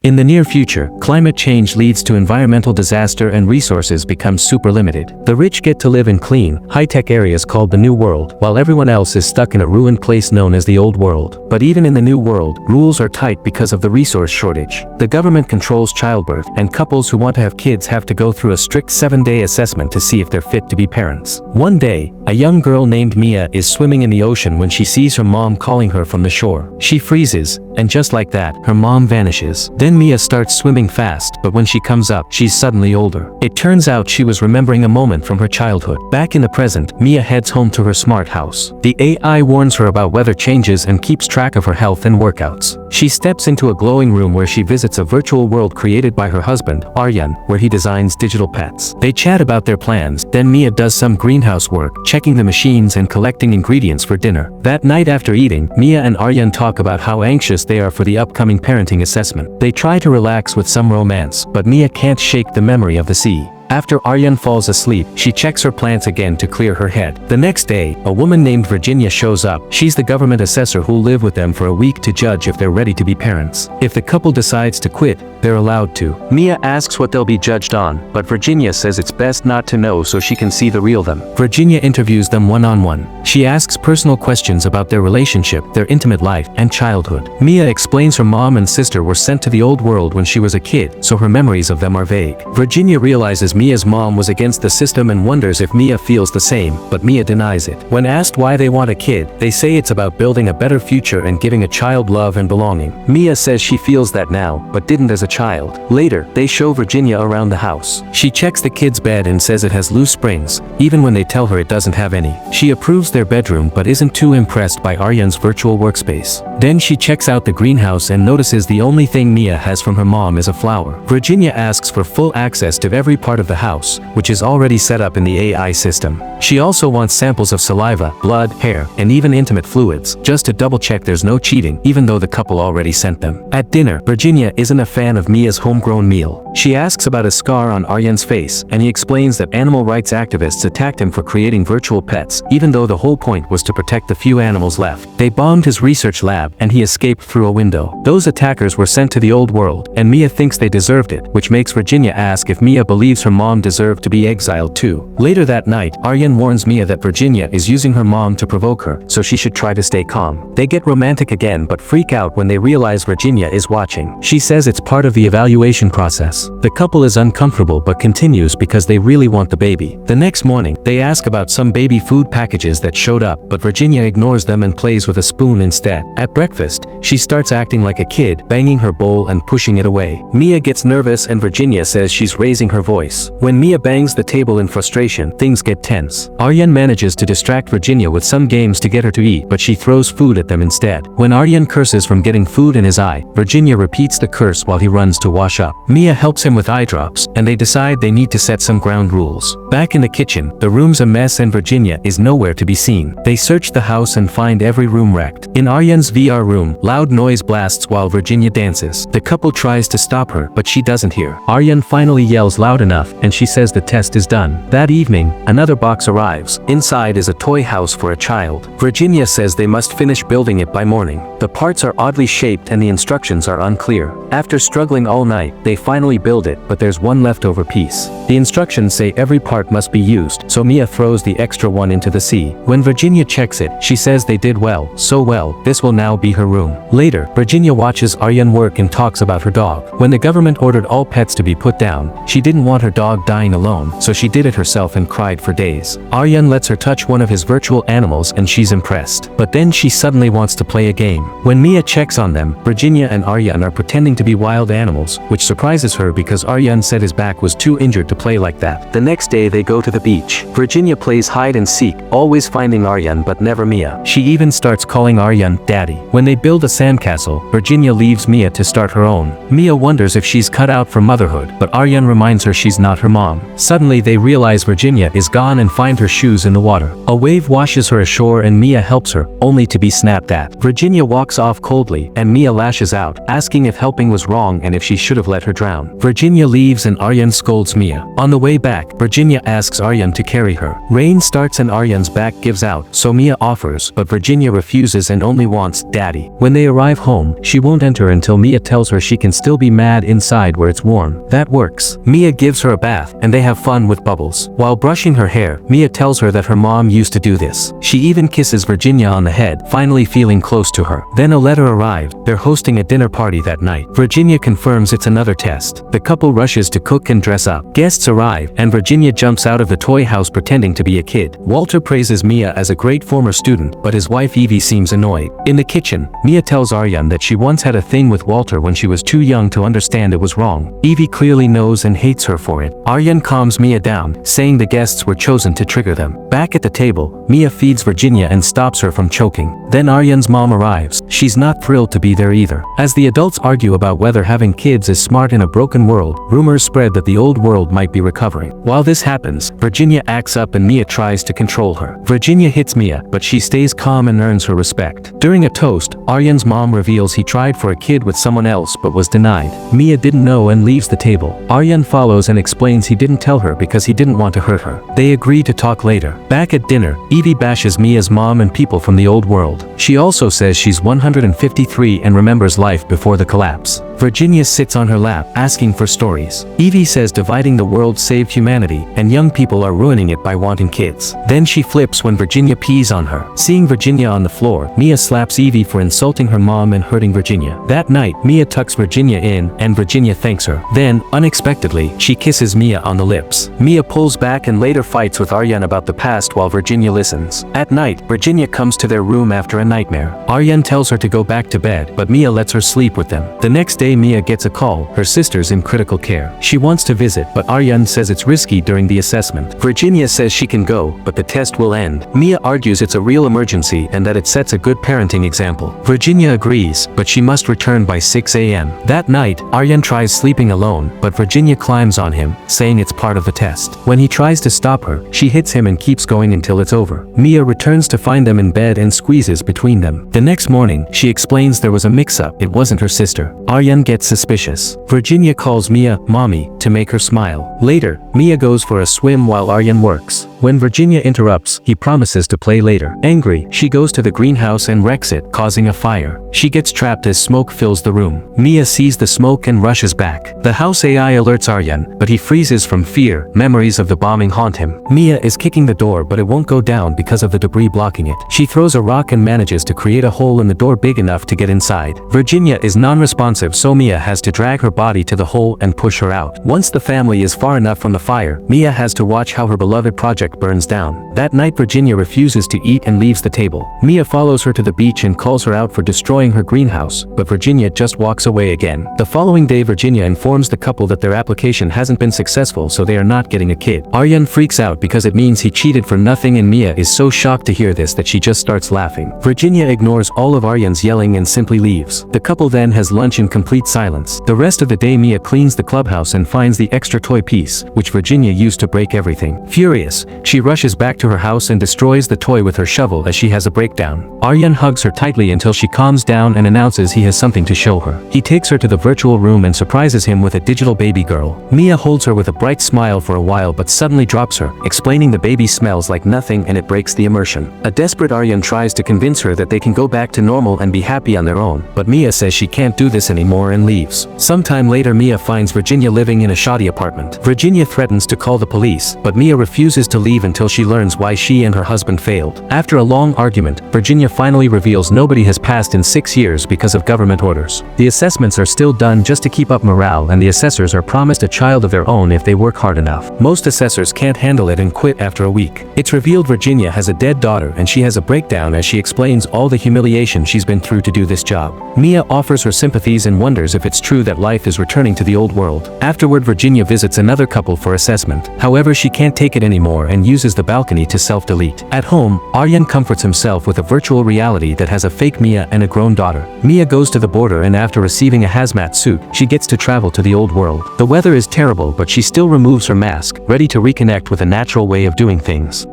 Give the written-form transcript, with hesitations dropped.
In the near future, climate change leads to environmental disaster and resources become super limited. The rich get to live in clean, high-tech areas called the New World, while everyone else is stuck in a ruined place known as the Old World. But even in the New World, rules are tight because of the resource shortage. The government controls childbirth, and couples who want to have kids have to go through a strict 7-day assessment to see if they're fit to be parents. One day, a young girl named Mia is swimming in the ocean when she sees her mom calling her from the shore. She freezes, and just like that, her mom vanishes. Then Mia starts swimming fast, but when she comes up, she's suddenly older. It turns out she was remembering a moment from her childhood. Back in the present, Mia heads home to her smart house. The AI warns her about weather changes and keeps track of her health and workouts. She steps into a glowing room where she visits a virtual world created by her husband, Aryan, where he designs digital pets. They chat about their plans, then Mia does some greenhouse work, checking the machines and collecting ingredients for dinner. That night after eating, Mia and Aryan talk about how anxious they are for the upcoming parenting assessment. They try to relax with some romance, but Mia can't shake the memory of the sea. After Aryan falls asleep, she checks her plants again to clear her head. The next day, a woman named Virginia shows up. She's the government assessor who'll live with them for a week to judge if they're ready to be parents. If the couple decides to quit, they're allowed to. Mia asks what they'll be judged on, but Virginia says it's best not to know so she can see the real them. Virginia interviews them one-on-one. She asks personal questions about their relationship, their intimate life, and childhood. Mia explains her mom and sister were sent to the Old World when she was a kid, so her memories of them are vague. Virginia realizes Mia's mom was against the system and wonders if Mia feels the same, but Mia denies it. When asked why they want a kid, they say it's about building a better future and giving a child love and belonging. Mia says she feels that now, but didn't as a child. Later, they show Virginia around the house. She checks the kid's bed and says it has loose springs, even when they tell her it doesn't have any. She approves their bedroom but isn't too impressed by Aryan's virtual workspace. Then she checks out the greenhouse and notices the only thing Mia has from her mom is a flower. Virginia asks for full access to every part of the house, which is already set up in the AI system. She also wants samples of saliva, blood, hair, and even intimate fluids, just to double-check there's no cheating, even though the couple already sent them. At dinner, Virginia isn't a fan of Mia's homegrown meal. She asks about a scar on Aryan's face, and he explains that animal rights activists attacked him for creating virtual pets, even though the whole point was to protect the few animals left. They bombed his research lab, and he escaped through a window. Those attackers were sent to the Old World, and Mia thinks they deserved it, which makes Virginia ask if Mia believes her mom deserved to be exiled too. Later that night, Aryan warns Mia that Virginia is using her mom to provoke her, so she should try to stay calm. They get romantic again but freak out when they realize Virginia is watching. She says it's part of the evaluation process. The couple is uncomfortable but continues because they really want the baby. The next morning, they ask about some baby food packages that showed up, but Virginia ignores them and plays with a spoon instead. At breakfast, she starts acting like a kid, banging her bowl and pushing it away. Mia gets nervous and Virginia says she's raising her voice. When Mia bangs the table in frustration, things get tense. Aryan manages to distract Virginia with some games to get her to eat, but she throws food at them instead. When Aryan curses from getting food in his eye, Virginia repeats the curse while he runs to wash up. Mia helps him with eye drops, and they decide they need to set some ground rules. Back in the kitchen, the room's a mess and Virginia is nowhere to be seen. They search the house and find every room wrecked. In Aryan's VR room, loud noise blasts while Virginia dances. The couple tries to stop her, but she doesn't hear. Aryan finally yells loud enough, and she says the test is done. That evening, another box arrives. Inside is a toy house for a child. Virginia says they must finish building it by morning. The parts are oddly shaped and the instructions are unclear. After struggling all night, they finally build it, but there's one leftover piece. The instructions say every part must be used, so Mia throws the extra one into the sea. When Virginia checks it, she says they did well, so well, this will now be her room. Later, Virginia watches Aryan work and talks about her dog. When the government ordered all pets to be put down, she didn't want her dog dying alone, so she did it herself and cried for days. Aryan lets her touch one of his virtual animals and she's impressed. But then she suddenly wants to play a game. When Mia checks on them, Virginia and Aryan are pretending to be wild animals, which surprises her because Aryan said his back was too injured to play like that. The next day they go to the beach. Virginia plays hide and seek, always finding Aryan but never Mia. She even starts calling Aryan daddy. When they build a sandcastle, Virginia leaves Mia to start her own. Mia wonders if she's cut out for motherhood, but Aryan reminds her she's not her mom. Suddenly they realize Virginia is gone and find her shoes in the water. A wave washes her ashore and Mia helps her, only to be snapped at. Virginia walks off coldly, and Mia lashes out, asking if helping was wrong and if she should have let her drown. Virginia leaves and Aryan scolds Mia. On the way back, Virginia asks Aryan to carry her. Rain starts and Aryan's back gives out, so Mia offers, but Virginia refuses and only wants daddy. When they arrive home, she won't enter until Mia tells her she can still be mad inside where it's warm. That works. Mia gives her a bath, and they have fun with bubbles. While brushing her hair, Mia tells her that her mom used to do this. She even kisses Virginia on the head, finally feeling close to her. Then a letter arrived. They're hosting a dinner party that night. Virginia confirms it's another test. The couple rushes to cook and dress up. Guests arrive, and Virginia jumps out of the toy house pretending to be a kid. Walter praises Mia as a great former student, but his wife Evie seems annoyed. In the kitchen, Mia tells Aryan that she once had a thing with Walter when she was too young to understand it was wrong. Evie clearly knows and hates her for it. Aryan calms Mia down, saying the guests were chosen to trigger them. Back at the table, Mia feeds Virginia and stops her from choking. Then Aryan's mom arrives. She's not thrilled to be there either. As the adults argue about whether having kids is smart in a broken world, rumors spread that the old world might be recovering. While this happens, Virginia acts up and Mia tries to control her. Virginia hits Mia, but she stays calm and earns her respect. During a toast, Aryan's mom reveals he tried for a kid with someone else but was denied. Mia didn't know and leaves the table. Aryan follows and explains he didn't tell her because he didn't want to hurt her. They agree to talk later. Back at dinner, Evie bashes Mia's mom and people from the old world. She also says she's 153 and remembers life before the collapse. Virginia sits on her lap, asking for stories. Evie says dividing the world saved humanity, and young people are ruining it by wanting kids. Then she flips when Virginia pees on her. Seeing Virginia on the floor, Mia slaps Evie for insulting her mom and hurting Virginia. That night, Mia tucks Virginia in, and Virginia thanks her. Then, unexpectedly, she kisses Mia on the lips. Mia pulls back and later fights with Aryan about the past while Virginia listens. At night, Virginia comes to their room after a nightmare. Aryan tells her to go back to bed, but Mia lets her sleep with them. The next day, Mia gets a call. Her sister's in critical care. She wants to visit, but Aryan says it's risky during the assessment. Virginia says she can go, but the test will end. Mia argues it's a real emergency and that it sets a good parenting example. Virginia agrees, but she must return by 6 a.m. That night, Aryan tries sleeping alone, but Virginia climbs on him, saying it's part of the test. When he tries to stop her, she hits him and keeps going until it's over. Mia returns to find them in bed and squeezes between them. The next morning, she explains there was a mix-up. It wasn't her sister. Aryan gets suspicious. Virginia calls Mia "mommy" to make her smile. Later, Mia goes for a swim while Aryan works. When Virginia interrupts, he promises to play later. Angry, she goes to the greenhouse and wrecks it, causing a fire. She gets trapped as smoke fills the room. Mia sees the smoke and rushes back. The house AI alerts Aryan, but he freezes from fear. Memories of the bombing haunt him. Mia is kicking the door, but it won't go down because of the debris blocking it. She throws a rock and manages to create a hole in the door big enough to get inside. Virginia is non-responsive, so Mia has to drag her body to the hole and push her out. Once the family is far enough from the fire, Mia has to watch how her beloved project burns down. That night, Virginia refuses to eat and leaves the table. Mia follows her to the beach and calls her out for destroying her greenhouse, but Virginia just walks away again. The following day, Virginia informs the couple that their application hasn't been successful, so they are not getting a kid. Aryan freaks out because it means he cheated for nothing, and Mia is so shocked to hear this that she just starts laughing. Virginia ignores all of Aryan's yelling and simply leaves. The couple then has lunch in complete silence. The rest of the day, Mia cleans the clubhouse and finds the extra toy piece, which Virginia used to break everything. Furious, she rushes back to her house and destroys the toy with her shovel as she has a breakdown. Aryan hugs her tightly until she calms down and announces he has something to show her. He takes her to the virtual room and surprises him with a digital baby girl. Mia holds her with a bright smile for a while but suddenly drops her, explaining the baby smells like nothing and it breaks the immersion. A desperate Aryan tries to convince her that they can go back to normal and be happy on their own, but Mia says she can't do this anymore and leaves. Sometime later, Mia finds Virginia living in a shoddy apartment. Virginia threatens to call the police, but Mia refuses to leave until she learns why she and her husband failed. After a long argument, Virginia finally reveals nobody has passed in 6 years because of government orders. The assessments are still done just to keep up morale, and the assessors are promised a child of their own if they work hard enough. Most assessors can't handle it and quit after a week. It's revealed Virginia has a dead daughter, and she has a breakdown as she explains all the humiliation she's been through to do this job. Mia offers her sympathies and wonders if it's true that life is returning to the old world. Afterward, Virginia visits another couple for assessment. However, she can't take it anymore and uses the balcony to self-delete. At home, Aryan comforts himself with a virtual reality that has a fake Mia and a grown daughter. Mia goes to the border, and after receiving a hazmat suit, she gets to travel to the old world. The weather is terrible, but she still removes her mask, ready to reconnect with a natural way of doing things.